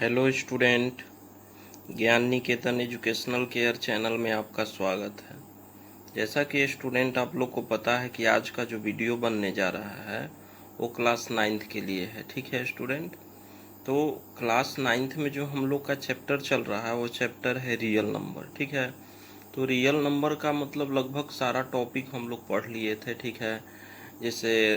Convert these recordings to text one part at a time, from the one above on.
Hello student, ज्ञान निकेतन educational care channel में आपका स्वागत है। जैसा कि स्टूडेंट आप लोग को पता है कि आज का जो वीडियो बनने जा रहा है वो क्लास 9th के लिए है। ठीक है स्टूडेंट, तो क्लास 9th में जो हम लोग का चैप्टर चल रहा है वो चैप्टर है रियल नंबर। ठीक है, तो रियल नंबर का मतलब लगभग सारा टॉपिक हम लोग पढ़ लिए थे। ठीक है, जैसे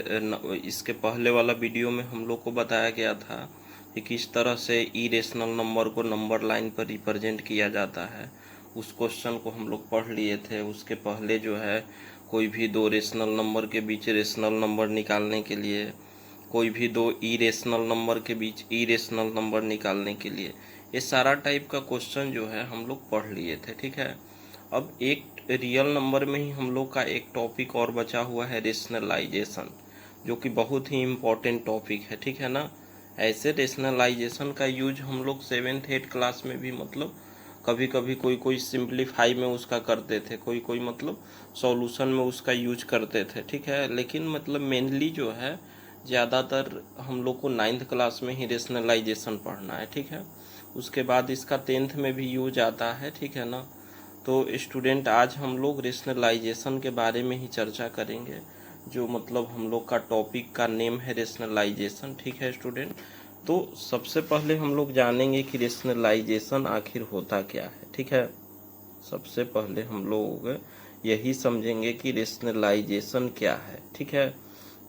इसके पहले वाला वीडियो में हम लोग को बताया गया था कि किस तरह से इरेशनल नंबर को नंबर लाइन पर रिप्रेजेंट किया जाता है। उस क्वेश्चन को हम लोग पढ़ लिए थे। उसके पहले जो है कोई भी दो रेशनल नंबर के बीच रेशनल नंबर निकालने के लिए, कोई भी दो इरेशनल नंबर के बीच इरेशनल नंबर निकालने के लिए, ये सारा टाइप का क्वेश्चन जो है हम लोग पढ़ लिए थे। ठीक है, अब एक रियल नंबर में ही हम लोग का एक टॉपिक और बचा हुआ है, रेशनलाइजेशन, जो कि बहुत ही इम्पोर्टेंट टॉपिक है। ठीक है ना, ऐसे रेशनलाइजेशन का यूज हम लोग 7th 8th क्लास में भी मतलब कभी कभी कोई कोई सिंप्लीफाई में उसका करते थे, कोई कोई मतलब सॉल्यूशन में उसका यूज करते थे। ठीक है, लेकिन मतलब मेनली जो है ज़्यादातर हम लोग को 9th क्लास में ही रेशनलाइजेशन पढ़ना है। ठीक है, उसके बाद इसका 10th में भी यूज आता है। ठीक है ना, तो स्टूडेंट आज हम लोग रेशनलाइजेशन के बारे में ही चर्चा करेंगे, जो मतलब हम लोग का टॉपिक का नेम है रेशनलाइजेशन। ठीक है स्टूडेंट, तो सबसे पहले हम लोग जानेंगे कि रेशनलाइजेशन आखिर होता क्या है। ठीक है, सबसे पहले हम लोग यही समझेंगे कि रेशनलाइजेशन क्या है। ठीक है,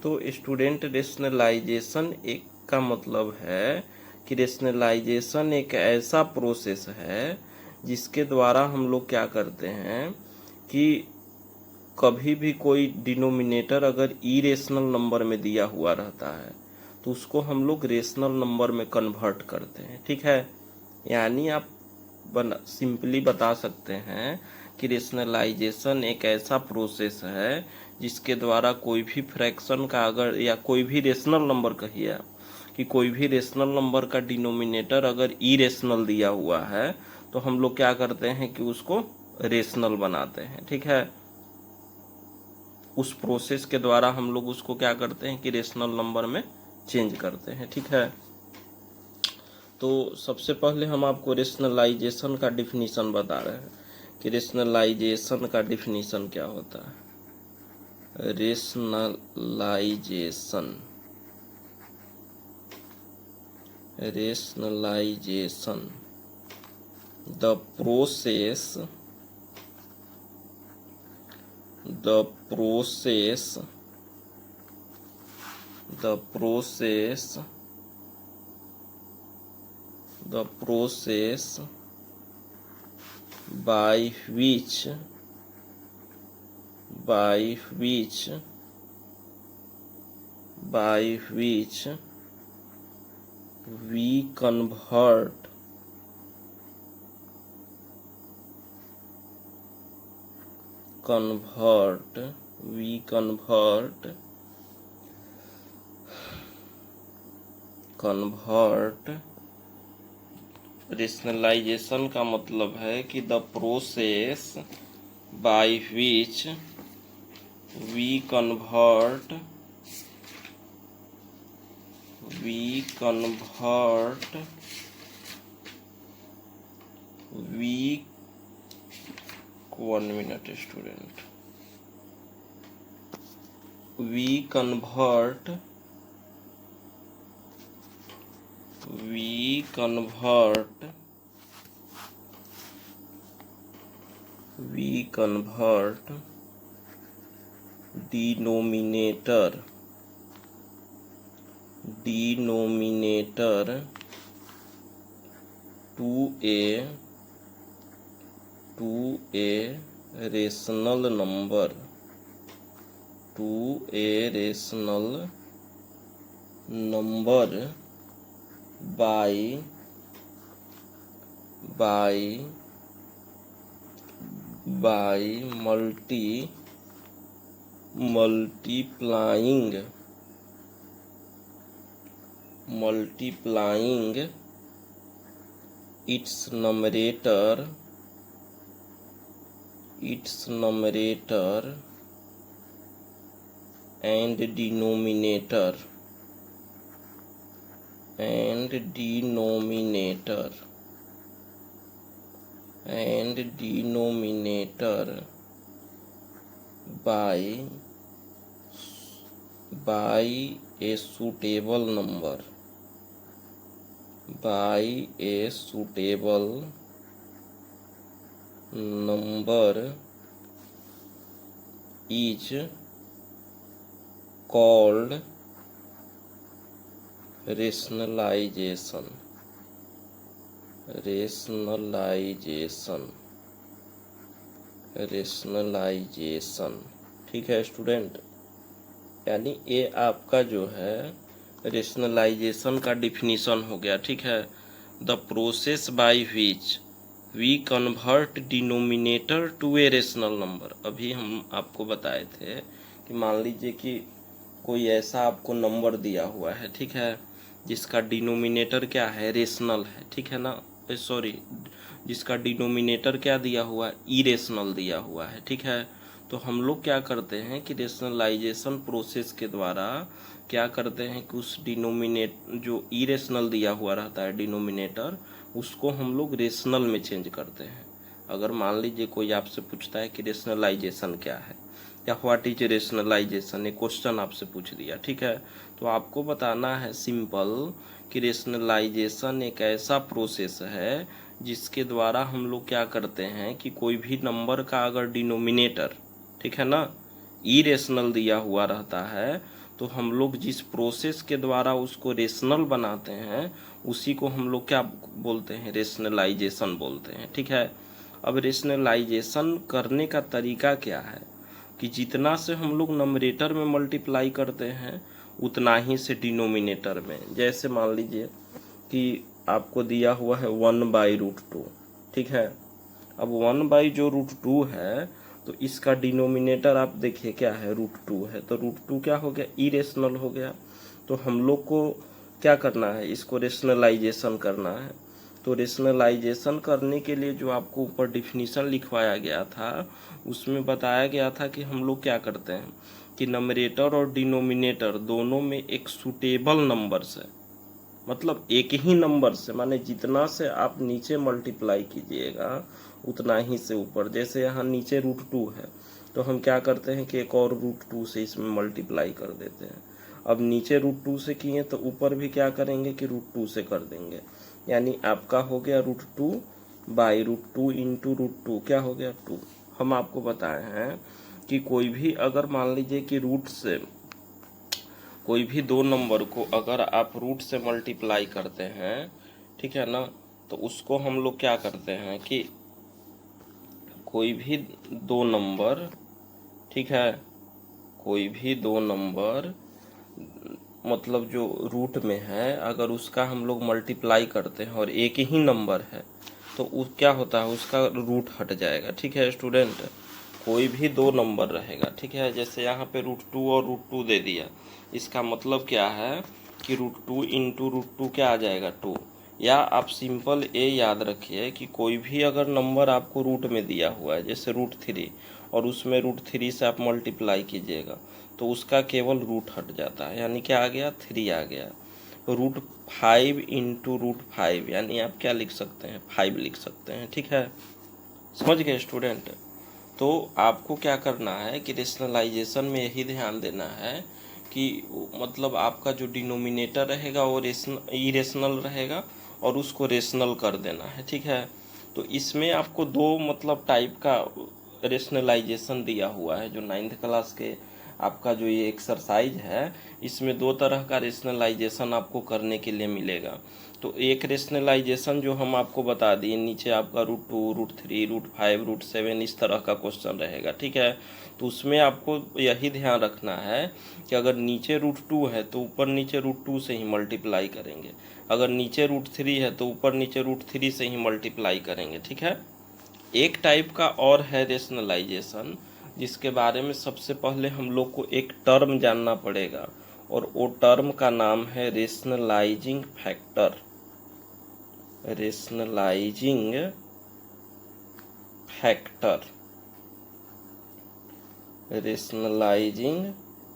तो स्टूडेंट रेशनलाइजेशन एक का मतलब है कि रेशनलाइजेशन एक ऐसा प्रोसेस है जिसके द्वारा हम लोग क्या करते हैं कि कभी भी कोई डिनोमिनेटर अगर इरेशनल नंबर में दिया हुआ रहता है तो उसको हम लोग रेशनल नंबर में कन्वर्ट करते हैं। ठीक है, यानी आप सिंपली बता सकते हैं कि रेशनलाइजेशन एक ऐसा प्रोसेस है जिसके द्वारा कोई भी फ्रैक्शन का अगर, या कोई भी रेशनल नंबर कहिए आप, कि कोई भी रेशनल नंबर का डिनोमिनेटर अगर इरेशनल दिया हुआ है तो हम लोग क्या करते हैं कि उसको रेशनल बनाते हैं। ठीक है, उस प्रोसेस के द्वारा हम लोग उसको क्या करते हैं कि रेशनल नंबर में चेंज करते हैं। ठीक है, तो सबसे पहले हम आपको रेशनलाइजेशन का डिफिनीशन बता रहे हैं कि रेशनलाइजेशन का डिफिनीशन क्या होता है। Rationalization rationalization the process the process the process the process by which by which by which we convert rationalization का मतलब है कि the process by which we convert one minute student, we convert denominator to a rational number by multiplying its numerator and denominator and denominator by a suitable number is called rationalization। ठीक है student, यानी ये आपका जो है rationalisation का definition हो गया। ठीक है, the process by which we convert denominator to a rational number. अभी हम आपको बताए थे कि मान लीजिए कि कोई ऐसा आपको नंबर दिया हुआ है, ठीक है, जिसका डिनोमिनेटर क्या है, रेशनल है, ठीक है ना, सॉरी, जिसका डिनोमिनेटर क्या दिया हुआ है, इरेशनल दिया हुआ है। ठीक है, तो हम लोग क्या करते हैं कि रेशनलाइजेशन प्रोसेस के द्वारा क्या करते हैं कि उस डिनोमिनेट जो इरेशनल दिया हुआ रहता है डिनोमिनेटर, उसको हम लोग रेशनल में चेंज करते हैं। अगर मान लीजिए कोई आपसे पूछता है कि रेशनलाइजेशन क्या है या व्हाट इज रेशनलाइजेशन, एक क्वेश्चन आपसे पूछ दिया, ठीक है, तो आपको बताना है सिंपल कि रेशनलाइजेशन एक ऐसा प्रोसेस है जिसके द्वारा हम लोग क्या करते हैं कि कोई भी नंबर का अगर डिनोमिनेटर, ठीक है ना, इरेशनल दिया हुआ रहता है, तो हम लोग जिस प्रोसेस के द्वारा उसको रेशनल बनाते हैं उसी को हम लोग क्या बोलते हैं, रेशनलाइजेशन बोलते हैं। ठीक है, अब रेशनलाइजेशन करने का तरीका क्या है कि जितना से हम लोग नंबरेटर में मल्टीप्लाई करते हैं उतना ही से डिनोमिनेटर में। जैसे मान लीजिए कि आपको दिया हुआ है 1/√2, ठीक है, अब 1 जो √2 है, तो इसका डिनोमिनेटर आप देखिए क्या है, √2 है, तो √2 क्या हो गया, इरेशनल हो गया। तो हम लोग को क्या करना है, इसको रेशनलाइजेशन करना है। तो रेशनलाइजेशन करने के लिए जो आपको ऊपर डिफिनीशन लिखवाया गया था उसमें बताया गया था कि हम लोग क्या करते हैं कि नंबरेटर और डिनोमिनेटर दोनों में एक सूटेबल नंबर से, मतलब एक ही नंबर से, माने जितना से आप नीचे मल्टीप्लाई कीजिएगा उतना ही से ऊपर। जैसे यहाँ नीचे √2 है तो हम क्या करते हैं कि एक और √2 से इसमें मल्टीप्लाई कर देते हैं। अब नीचे √2 से किए तो ऊपर भी क्या करेंगे कि √2 से कर देंगे, यानी आपका हो गया √2/√2 इंटू √2 क्या हो गया 2। हम आपको बताए हैं कि कोई भी अगर मान लीजिए कि रूट से कोई भी दो नंबर को अगर आप रूट से मल्टीप्लाई करते हैं, ठीक है ना, तो उसको हम लोग क्या करते हैं कि कोई भी दो नंबर, ठीक है, कोई भी दो नंबर मतलब जो रूट में है अगर उसका हम लोग मल्टीप्लाई करते हैं और एक ही नंबर है तो उस क्या होता है, उसका रूट हट जाएगा। ठीक है स्टूडेंट, कोई भी दो नंबर रहेगा, ठीक है, जैसे यहाँ पे √2 और √2 दे दिया, इसका मतलब क्या है कि √2 इंटू √2 क्या आ जाएगा 2। या आप सिंपल ये याद रखिए कि कोई भी अगर नंबर आपको रूट में दिया हुआ है जैसे √3 और उसमें √3 से आप मल्टीप्लाई कीजिएगा तो उसका केवल रूट हट जाता है, यानी क्या आ गया, 3 आ गया। √5 इंटू √5 यानी आप क्या लिख सकते हैं, 5 लिख सकते हैं। ठीक है, समझ गए स्टूडेंट। तो आपको क्या करना है कि रेशनलाइजेशन में यही ध्यान देना है कि मतलब आपका जो डिनोमिनेटर रहेगा वो इरेशनल रहेगा और उसको रेशनल कर देना है। ठीक है, तो इसमें आपको दो मतलब टाइप का रेशनलाइजेशन दिया हुआ है जो 9th क्लास के आपका जो ये एक्सरसाइज है इसमें दो तरह का रेशनलाइजेशन आपको करने के लिए मिलेगा। तो एक रेशनलाइजेशन जो हम आपको बता दिए, नीचे आपका √2, √3, √5, √7 इस तरह का क्वेश्चन रहेगा। ठीक है, तो उसमें आपको यही ध्यान रखना है कि अगर नीचे √2 है तो ऊपर नीचे √2 से ही मल्टीप्लाई करेंगे, अगर नीचे √3 है तो ऊपर नीचे √3 से ही मल्टीप्लाई करेंगे। ठीक है, एक टाइप का और है रेशनलाइजेशन जिसके बारे में सबसे पहले हम लोग को एक टर्म जानना पड़ेगा और वो टर्म का नाम है rationalizing factor. Rationalizing factor, rationalizing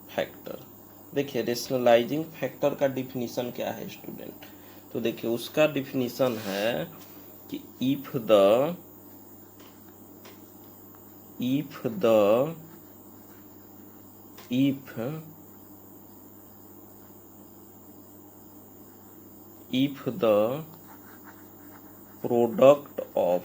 factor. देखिए रेशनलाइजिंग फैक्टर का डिफिनीशन क्या है स्टूडेंट, तो देखिए उसका डिफिनीशन है कि if the product of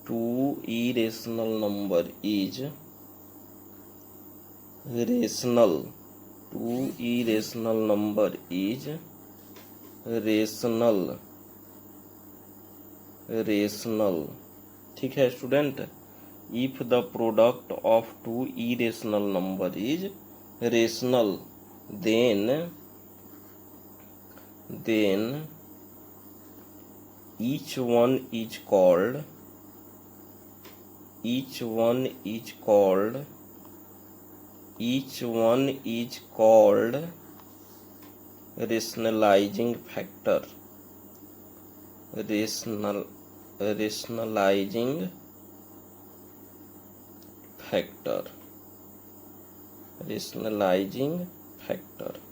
two irrational number is rational, ठीक है student. If the product of two irrational number is rational then each one is called rationalizing factor, rationalizing factor।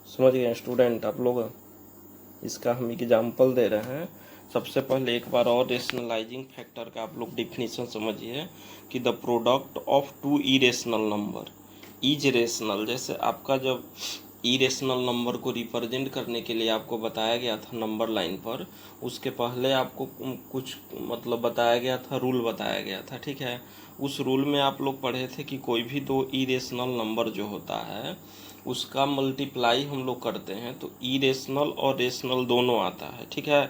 समझ गए स्टूडेंट आप लोग। इसका हम एग्जाम्पल दे रहे हैं। सबसे पहले एक बार और रेशनलाइजिंग फैक्टर का आप लोग डिफिनीशन समझिए कि the product of two irrational number is rational. जैसे आपका जब इरेशनल नंबर को रिप्रेजेंट करने के लिए आपको बताया गया था नंबर लाइन पर, उसके पहले आपको कुछ मतलब बताया गया था, रूल बताया गया था, ठीक है। उस रूल में आप लोग पढ़े थे कि कोई भी दो इरेशनल नंबर जो होता है उसका मल्टीप्लाई हम लोग करते हैं तो इरेशनल और रेशनल दोनों आता है, ठीक है।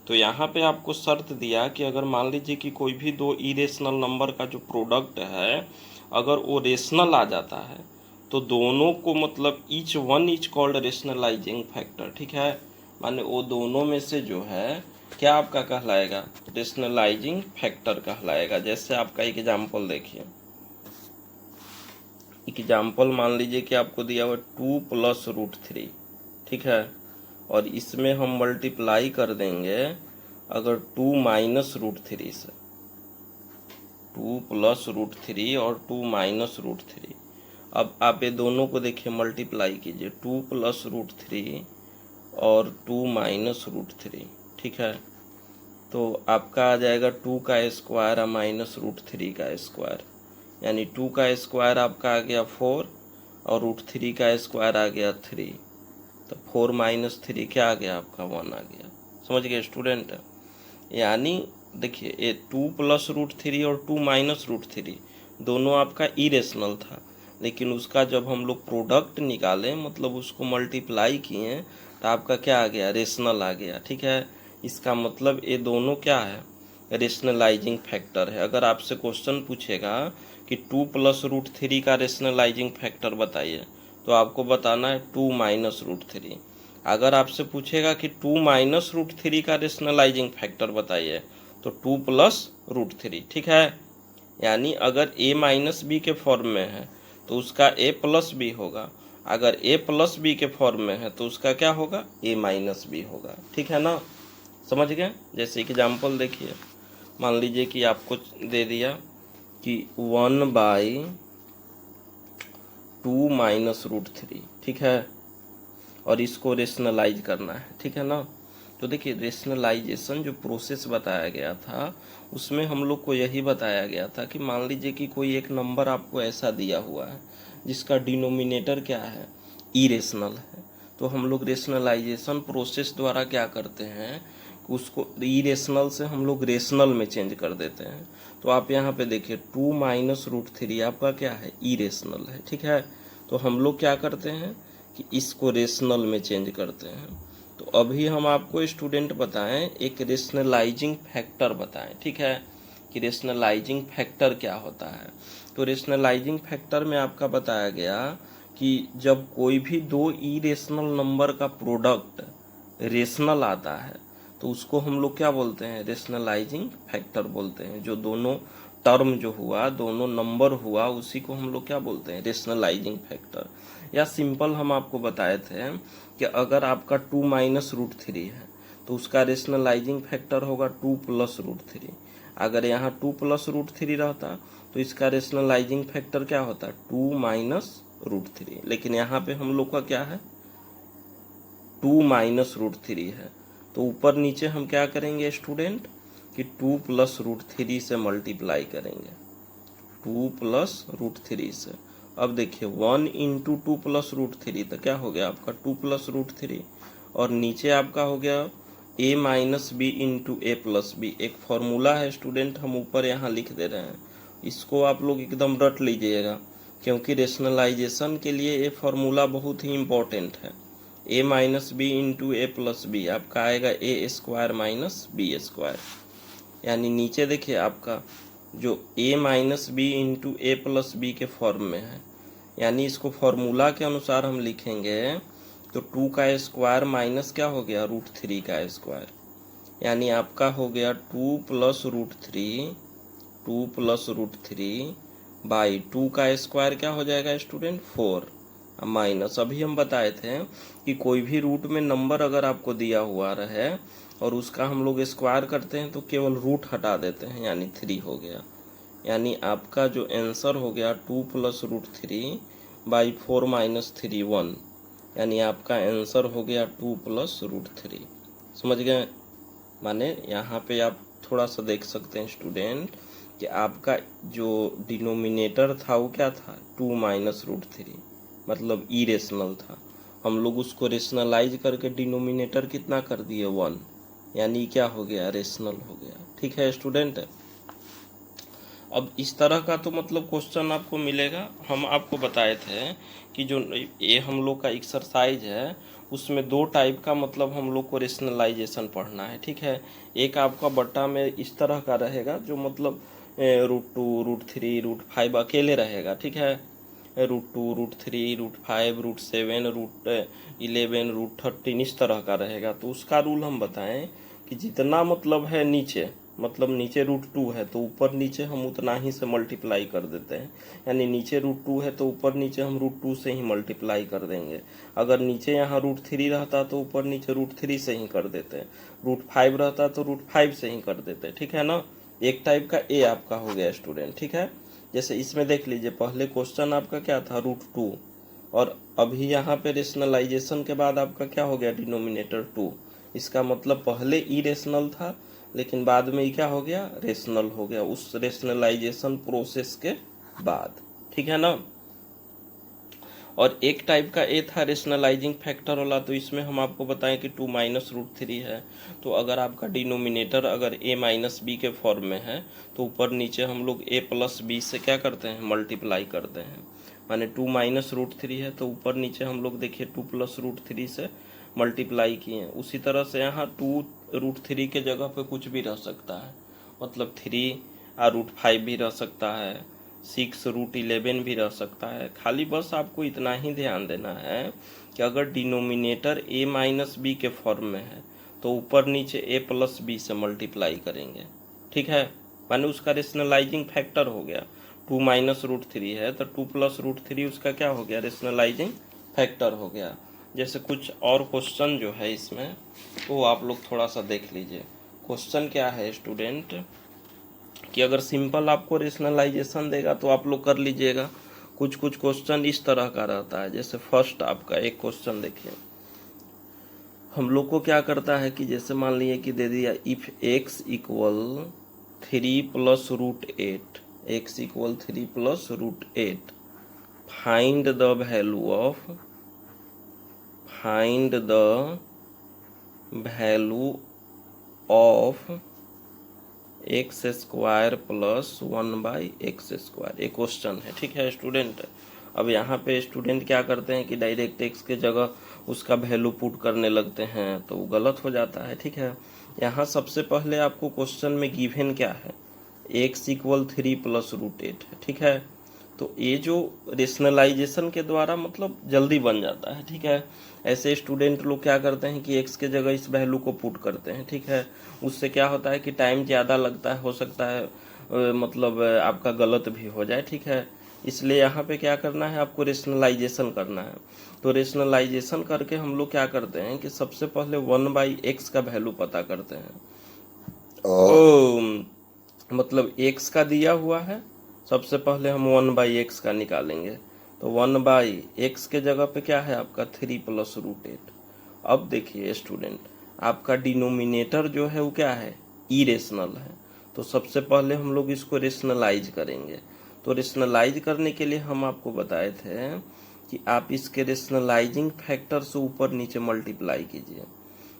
तो यहाँ पे आपको शर्त दिया कि अगर मान लीजिए कि कोई भी दो इरेशनल नंबर का जो प्रोडक्ट है अगर वो रेशनल आ जाता है तो दोनों को मतलब each one is called rationalising factor, ठीक है। माने वो दोनों में से जो है क्या आपका कहलाएगा, रेशनलाइजिंग फैक्टर कहलाएगा। जैसे आपका एग्जाम्पल देखिए, एग्जाम्पल मान लीजिए कि आपको दिया हुआ 2 + √3, ठीक है, और इसमें हम मल्टीप्लाई कर देंगे अगर 2 - √3 से, 2 + √3 और 2 - √3। अब आप ये दोनों को देखिए मल्टीप्लाई कीजिए, 2 + √3 और 2 - √3, ठीक है। तो आपका आ जाएगा 2 का स्क्वायर और -√3 का स्क्वायर, यानी 2 का स्क्वायर आपका आ गया 4 और √3 का स्क्वायर आ गया 3। तो 4 - 3 क्या आ गया आपका 1 आ गया। समझ गए स्टूडेंट। यानी देखिए ये 2 + √3 और 2 - √3 दोनों आपका इरेशनल था, लेकिन उसका जब हम लोग प्रोडक्ट निकालें मतलब उसको मल्टीप्लाई किए तो आपका क्या आ गया, रेशनल आ गया, ठीक है। इसका मतलब ये दोनों क्या है, रेशनलाइजिंग फैक्टर है। अगर आपसे क्वेश्चन पूछेगा कि 2 + √3 का रेशनलाइजिंग फैक्टर बताइए तो आपको बताना है 2 - √3। अगर आपसे पूछेगा कि 2 - √3 का रेशनलाइजिंग फैक्टर बताइए तो 2 + √3, ठीक है। यानी अगर a - b के फॉर्म में है तो उसका a + b होगा, अगर a + b के फॉर्म में है तो उसका क्या होगा, a - b होगा, ठीक है ना। समझ गए। जैसे एग्जाम्पल देखिए, मान लीजिए कि आपको दे दिया कि 1/2 - √3, ठीक है, और इसको रेशनलाइज करना है, ठीक है ना। तो देखिए रेशनलाइजेशन जो प्रोसेस बताया गया था उसमें हम लोग को यही बताया गया था कि मान लीजिए कि कोई एक नंबर आपको ऐसा दिया हुआ है जिसका डिनोमिनेटर क्या है, इरेशनल है, तो हम लोग रेशनलाइजेशन प्रोसेस द्वारा क्या करते हैं, उसको इरेशनल से हम लोग रेशनल में चेंज कर देते हैं। तो आप यहाँ पे देखिए 2 - √3 आपका क्या है, इरेशनल है, ठीक है। तो हम लोग क्या करते हैं कि इसको रेशनल में चेंज करते हैं। तो अभी हम आपको स्टूडेंट बताएं एक रेशनलाइजिंग फैक्टर बताएं, ठीक है, कि रेशनलाइजिंग फैक्टर क्या होता है। तो रेशनलाइजिंग फैक्टर में आपका बताया गया कि जब कोई भी दो इरेशनल नंबर का प्रोडक्ट रेशनल आता है तो उसको हम लोग क्या बोलते हैं, रेशनलाइजिंग फैक्टर बोलते हैं। जो दोनों टर्म जो हुआ, दोनों नंबर हुआ, उसी को हम लोग क्या बोलते हैं, रेशनलाइजिंग फैक्टर। या सिंपल हम आपको बताए थे कि अगर आपका 2 माइनस रूट थ्री है तो उसका रेशनलाइजिंग फैक्टर होगा 2 प्लस रूट थ्री। अगर यहाँ 2 प्लस रूट थ्री रहता तो इसका रेशनलाइजिंग फैक्टर क्या होता, 2 माइनस रूट थ्री। लेकिन यहाँ पे हम लोग का क्या है, 2 माइनस रूट थ्री है, तो ऊपर नीचे हम क्या करेंगे स्टूडेंट कि 2 प्लस रूट थ्री से मल्टीप्लाई करेंगे, 2 प्लस रूट थ्री से। अब देखिए 1 इंटू 2 प्लस रूट थ्री तो क्या हो गया आपका 2 प्लस रूट थ्री, और नीचे आपका हो गया a minus B into A plus B. एक फॉर्मूला है स्टूडेंट, हम ऊपर यहाँ लिख दे रहे हैं, इसको आप लोग एकदम रट लीजिएगा, क्योंकि रेशनलाइजेशन के लिए ये फॉर्मूला बहुत ही इम्पोर्टेंट है। a minus B into A plus B आपका आएगा A square minus B square. यानी नीचे देखिए आपका जो a minus B into A plus B के फॉर्म में है, यानी इसको फॉर्मूला के अनुसार हम लिखेंगे तो 2 का स्क्वायर माइनस क्या हो गया रूट थ्री का स्क्वायर, यानी आपका हो गया 2 plus root three, 2 plus root three by 2 का स्क्वायर क्या हो जाएगा स्टूडेंट 4 माइनस। अभी हम बताए थे कि कोई भी रूट में नंबर अगर आपको दिया हुआ रहे और उसका हम लोग स्क्वायर करते हैं तो केवल रूट हटा देते हैं, यानी 3 हो गया। यानी आपका जो आंसर हो गया 2 प्लस रूट थ्री बाई 4 माइनस 3 1, यानी आपका आंसर हो गया 2 प्लस रूट थ्री। समझ गए? माने यहाँ पे आप थोड़ा सा देख सकते हैं स्टूडेंट कि आपका जो डिनोमिनेटर था वो क्या था 2 माइनस रूट थ्री, मतलब इरेशनल था। हम लोग उसको रेशनलाइज करके डिनोमिनेटर कितना कर दिए 1, यानी क्या हो गया रेशनल हो गया। ठीक है स्टूडेंट? अब इस तरह का तो मतलब क्वेश्चन आपको मिलेगा। हम आपको बताए थे कि जो ये हम लोग का एक्सरसाइज है उसमें 2 टाइप का मतलब हम लोग को रेशनलाइजेशन पढ़ना है। ठीक है, एक आपका बट्टा में इस तरह का रहेगा जो मतलब √2 √3 √5 अकेले रहेगा। ठीक है, √2 √3 √5 √7 √11 √13 इस तरह का रहेगा। तो उसका रूल हम बताएं कि जितना मतलब है नीचे, मतलब नीचे √2 है तो ऊपर नीचे हम उतना ही से मल्टीप्लाई कर देते हैं। यानी नीचे √2 है तो ऊपर नीचे हम √2 से ही मल्टीप्लाई कर देंगे। अगर नीचे यहाँ √3 रहता तो ऊपर नीचे √3 से ही कर देते हैं। √5 रहता तो √5 से ही कर देते। ठीक है ना? एक टाइप का ए आपका हो गया स्टूडेंट। ठीक है, जैसे इसमें देख लीजिए पहले क्वेश्चन आपका क्या था √2, और अभी यहाँ पे रेशनलाइजेशन के बाद आपका क्या हो गया डिनोमिनेटर 2। इसका मतलब पहले इरेशनल था लेकिन बाद में ही क्या हो गया रेशनल हो गया उस रेशनलाइजेशन प्रोसेस के बाद। ठीक है ना? और एक टाइप का ए था रेशनलाइजिंग फैक्टर वाला, तो इसमें हम आपको बताएं कि 2 माइनस √3 है। तो अगर आपका डिनोमिनेटर अगर ए माइनस बी के फॉर्म में है तो ऊपर नीचे हम लोग ए प्लस बी से क्या करते हैं मल्टीप्लाई करते हैं। माने 2 माइनस √3 है तो ऊपर नीचे हम लोग देखिए 2 प्लस √3 से मल्टीप्लाई किए। उसी तरह से यहाँ 2 √3 के जगह पे कुछ भी रह सकता है, मतलब 3 और √5 भी रह सकता है, 6 √11 भी रह सकता है। खाली बस आपको इतना ही ध्यान देना है कि अगर डिनोमिनेटर ए माइनस बी के फॉर्म में है तो ऊपर नीचे ए प्लस बी से मल्टीप्लाई करेंगे। ठीक है, माने उसका रेशनलाइजिंग फैक्टर हो गया। 2 माइनस √3 है तो 2 प्लस √3 उसका क्या हो गया रेशनलाइजिंग फैक्टर हो गया। जैसे कुछ और क्वेश्चन जो है इसमें वो आप लोग थोड़ा सा देख लीजिए। क्वेश्चन क्या है स्टूडेंट कि अगर सिंपल आपको रेशनलाइजेशन देगा तो आप लोग कर लीजिएगा। कुछ कुछ क्वेश्चन इस तरह का रहता है। जैसे फर्स्ट आपका एक क्वेश्चन देखिए, हम लोग को क्या करता है कि जैसे मान लीजिए कि दे दिया if x equal 3 plus √8, x equal 3 plus √8, find the value of x square plus 1/x²। एक क्वेश्चन है। ठीक है स्टूडेंट? अब यहाँ पे स्टूडेंट क्या करते हैं कि डायरेक्ट एक्स के जगह उसका वैल्यू पुट करने लगते हैं तो वो गलत हो जाता है। ठीक है, यहाँ सबसे पहले आपको क्वेश्चन में गिवन क्या है x इक्वल 3 प्लस √8 है। ठीक है, तो ये जो रेशनलाइजेशन के द्वारा मतलब जल्दी बन जाता है। ठीक है, ऐसे स्टूडेंट लोग क्या करते हैं कि x के जगह इस वैल्यू को पुट करते हैं। ठीक है, उससे क्या होता है कि टाइम ज़्यादा लगता है, हो सकता है मतलब आपका गलत भी हो जाए, ठीक है। इसलिए यहाँ पे क्या करना है, आपको रेशनलाइजेशन करना है। तो रेशनलाइजेशन करके हम लोग क्या करते हैं कि सबसे पहले 1/x का वैल्यू पता करते हैं। मतलब x का दिया हुआ है, सबसे पहले हम 1/x का निकालेंगे। तो 1/x के जगह पे क्या है आपका 3 + √8। अब देखिए स्टूडेंट, आपका डिनोमिनेटर जो है वो क्या है, इरेशनल है। तो सबसे पहले हम लोग इसको रेशनलाइज करेंगे। तो रेशनलाइज करने के लिए हम आपको बताए थे कि आप इसके रेशनलाइजिंग फैक्टर से ऊपर नीचे मल्टीप्लाई कीजिए।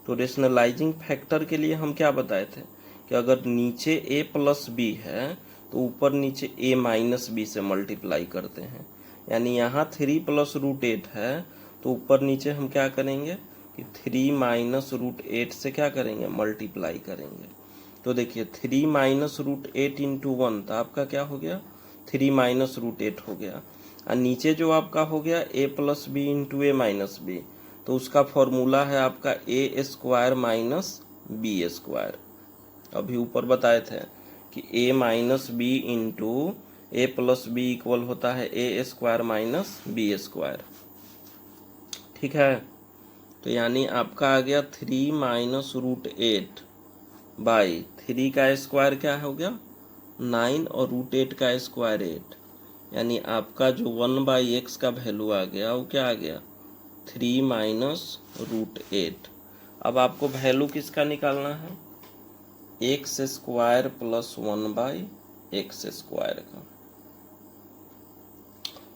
तो रेशनलाइजिंग फैक्टर के लिए हम क्या बताए थे कि अगर नीचे a + b है तो ऊपर नीचे a - b से मल्टीप्लाई करते हैं। यानी यहाँ 3 + √8 है तो ऊपर नीचे हम क्या करेंगे कि 3 - √8 से क्या करेंगे, मल्टीप्लाई करेंगे। तो देखिए 3 - √8 × 1 तो आपका क्या हो गया, 3 - √8 हो गया। और नीचे जो आपका हो गया a + b × a - b, तो उसका फॉर्मूला है आपका a² - b²। अभी ऊपर बताए थे कि a - b × a + b equal होता है a² - b²। ठीक है। तो यानी आपका आ गया 3 - √8 बाई 3 का स्क्वायर क्या हो गया 9 और √8 का स्क्वायर 8। यानी आपका जो 1/x का वैल्यू आ गया वो क्या आ गया 3 - √8। अब आपको वैल्यू किसका निकालना है, x² + 1/x² का।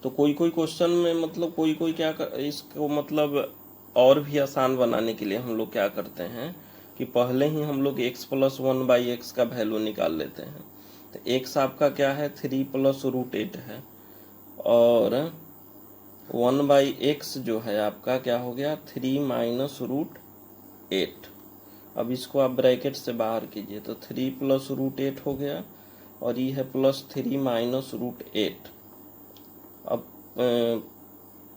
तो कोई कोई क्वेश्चन में मतलब कोई कोई इसको मतलब और भी आसान बनाने के लिए हम लोग क्या करते हैं कि पहले ही हम लोग x + 1/x का वैल्यू निकाल लेते हैं। तो x आपका क्या है 3 + √8 है और 1/x जो है आपका क्या हो गया 3 - √8। अब इसको आप ब्रैकेट से बाहर कीजिए तो 3 + √8 हो गया और ये है +3 - √8। अब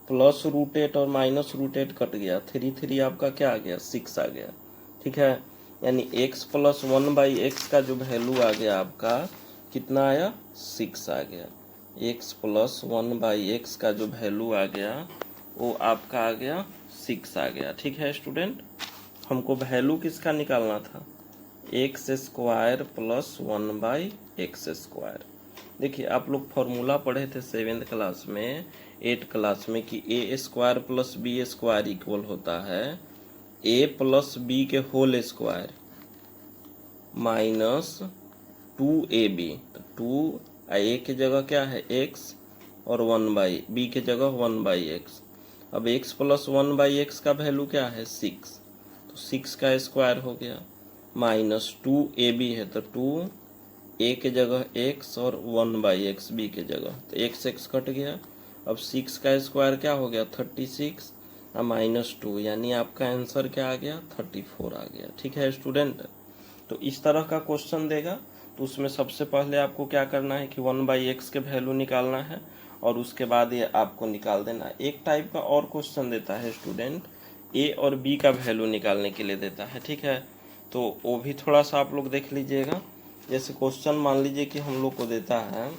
+√8 और -√8 कट गया, 3 3 आपका क्या आ गया 6 आ गया। ठीक है। यानी x + 1/x का जो वैल्यू आ गया आपका कितना आया 6 आ गया। x + 1/x का जो वैल्यू आ गया वो आपका आ गया 6 आ गया। ठीक है स्टूडेंट, हमको वैल्यू किसका निकालना था x² + 1/x²। देखिए आप लोग फॉर्मूला पढ़े थे 7th क्लास में 8th क्लास में कि a² + b² इक्वल होता है a + b के होल स्क्वायर माइनस 2ab। तो 2a की जगह क्या है x और 1/b की जगह 1/x। अब x + 1/x का वैल्यू क्या है 6, तो 6 का स्क्वायर हो गया माइनस 2ab है तो 2a के जगह x और 1/x b के जगह, तो x कट गया। अब 6 का स्क्वायर क्या हो गया 36 और -2, यानी आपका आंसर क्या आ गया 34 आ गया। ठीक है स्टूडेंट, तो इस तरह का क्वेश्चन देगा तो उसमें सबसे पहले आपको क्या करना है कि 1/x के वैल्यू निकालना है और उसके बाद ये आपको निकाल देना। एक टाइप का और क्वेश्चन देता है स्टूडेंट a और b का वैल्यू निकालने के लिए देता है। ठीक है, तो वो भी थोड़ा सा आप लोग देख लीजिएगा। जैसे क्वेश्चन मान लीजिए कि हम लोग को देता है,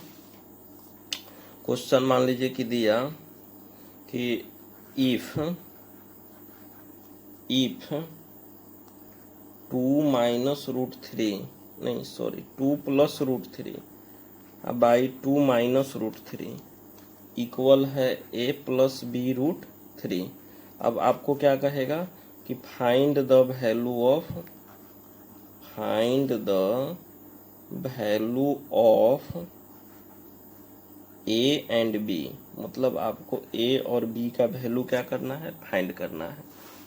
क्वेश्चन मान लीजिए कि दिया कि इफ 2 - √3 नहीं सॉरी 2 + √3 बाई 2 - √3 इक्वल है a + b√3। अब आपको क्या कहेगा कि find the value of a and b, मतलब आपको a और b का वैल्यू क्या करना है फाइंड करना है।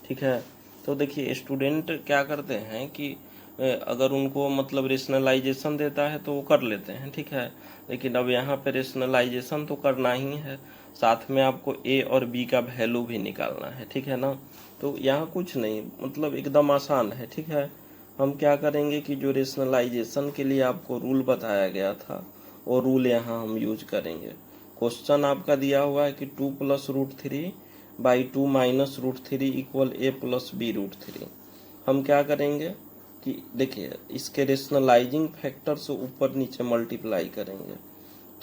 ठीक है, तो देखिए स्टूडेंट क्या करते हैं कि अगर उनको मतलब रेशनलाइजेशन देता है तो वो कर लेते हैं। ठीक है, लेकिन अब यहाँ पे रेशनलाइजेशन तो करना ही है, साथ में आपको a और b का वैल्यू भी निकालना है। ठीक है ना, तो यहाँ कुछ नहीं मतलब एकदम आसान है। ठीक है, हम क्या करेंगे कि जो रेशनलाइजेशन के लिए आपको रूल बताया गया था वो रूल यहाँ हम यूज करेंगे। क्वेश्चन आपका दिया हुआ है कि 2 + √3 बाई 2 - √3 इक्वल a + b√3। हम क्या करेंगे कि देखिए इसके रेशनलाइजिंग फैक्टर से ऊपर नीचे मल्टीप्लाई करेंगे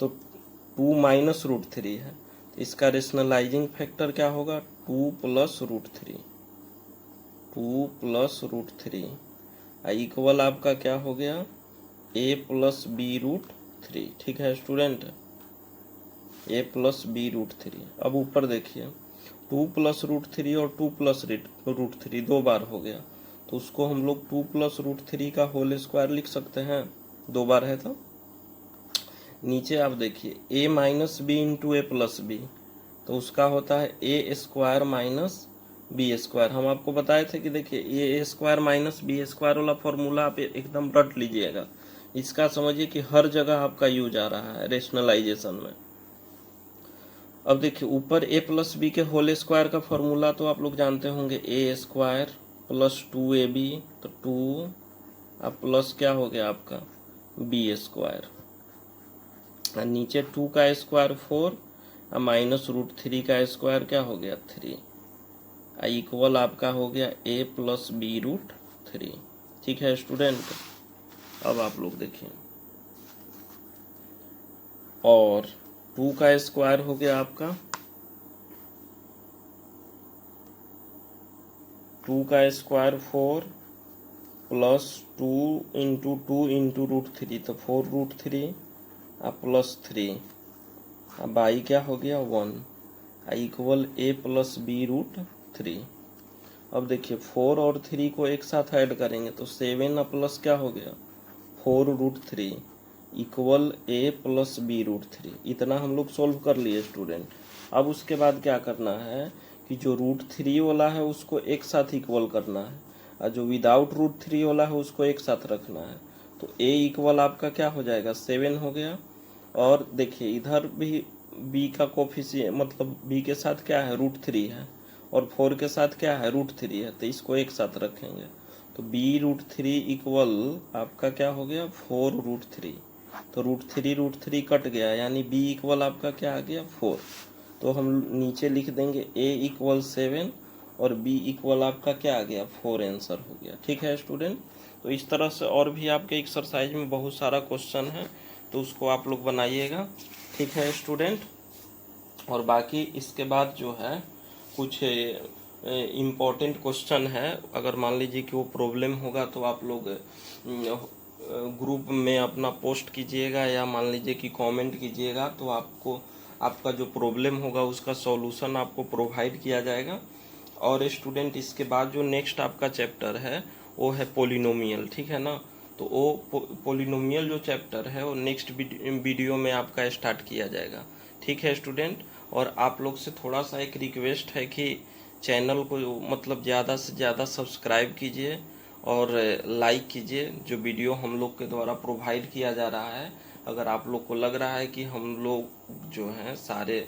तो 2 माइनस रूट थ्री है, तो इसका रेशनलाइजिंग फैक्टर क्या होगा 2 plus root three, 2 plus root three equal आपका क्या हो गया a plus B root three. ठीक है student, a plus B root three. अब ऊपर देखिए 2 प्लस रूट थ्री और 2 प्लस रूट थ्री 2 बार हो गया, तो उसको हम लोग 2 प्लस रूट थ्री का होल स्क्वायर लिख सकते हैं, 2 बार है तो। नीचे आप देखिए a minus B into A plus B, तो उसका होता है A square minus B square. हम आपको बताए थे कि देखिए A square minus B square वाला फॉर्मूला आप एकदम रट लीजिएगा, इसका समझिए कि हर जगह आपका यूज आ रहा है रेशनलाइजेशन में। अब देखिए ऊपर ए प्लस बी के होल स्क्वायर का फॉर्मूला तो आप लोग जानते होंगे, ए स्क्वायर प्लस 2ab, तो 2 अब प्लस क्या हो गया आपका बी स्क्वायर, और नीचे 2 का स्क्वायर 4 और माइनस रूट थ्री का स्क्वायर क्या हो गया 3, इक्वल आपका हो गया a plus B root three. ठीक है स्टूडेंट, अब आप लोग देखिए और 2 का स्क्वायर हो गया आपका 2 का square 4 plus 2 into 2 into root three, तो 4 रूट थ्री प्लस 3, अब आई क्या हो गया 1 equal a plus B root three. अब देखिए 4 और 3 को एक साथ ऐड करेंगे तो 7 प्लस क्या हो गया 4 root three equal a plus B root three. इतना हम लोग सोल्व कर लिए स्टूडेंट। अब उसके बाद क्या करना है कि जो रूट थ्री वाला है उसको एक साथ इक्वल करना है, और जो विदाउट रूट थ्री वाला है उसको एक साथ रखना है। तो a इक्वल आपका क्या हो जाएगा 7 हो गया, और देखिए इधर भी b का कोफिशिएंट मतलब b के साथ क्या है रूट थ्री है, और 4 के साथ क्या है रूट थ्री है, तो इसको एक साथ रखेंगे तो b रूट थ्री इक्वल आपका क्या हो गया 4 रूट थ्री, तो रूट थ्री कट गया, यानी b इक्वल आपका क्या आ गया 4। तो हम नीचे लिख देंगे a इक्वल 7 और b इक्वल आपका क्या आ गया 4 आंसर हो गया। ठीक है स्टूडेंट, तो इस तरह से और भी आपके एक्सरसाइज में बहुत सारा क्वेश्चन है, तो उसको आप लोग बनाइएगा। ठीक है स्टूडेंट, और बाकी इसके बाद जो है कुछ इम्पोर्टेंट क्वेश्चन है, अगर मान लीजिए कि वो प्रॉब्लम होगा तो आप लोग ग्रुप में अपना पोस्ट कीजिएगा या मान लीजिए कि कमेंट कीजिएगा, तो आपको आपका जो प्रॉब्लम होगा उसका सॉल्यूशन आपको प्रोवाइड किया जाएगा। और स्टूडेंट इसके बाद जो नेक्स्ट आपका चैप्टर है वो है पोलिनोमियल। ठीक है ना, तो वो पोलिनोमियल जो चैप्टर है वो नेक्स्ट वीडियो में आपका स्टार्ट किया जाएगा। ठीक है स्टूडेंट, और आप लोग से थोड़ा सा एक रिक्वेस्ट है कि चैनल को मतलब ज़्यादा से ज़्यादा सब्सक्राइब कीजिए और लाइक कीजिए जो वीडियो हम लोग के द्वारा प्रोवाइड किया जा रहा है। अगर आप लोग को लग रहा है कि हम लोग जो हैं सारे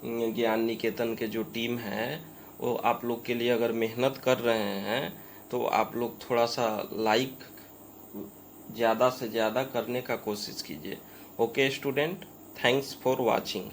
ज्ञान निकेतन के जो टीम है वो आप लोग के लिए अगर मेहनत कर रहे हैं, तो आप लोग थोड़ा सा लाइक ज़्यादा से ज़्यादा करने का कोशिश कीजिए। Okay student, thanks for watching.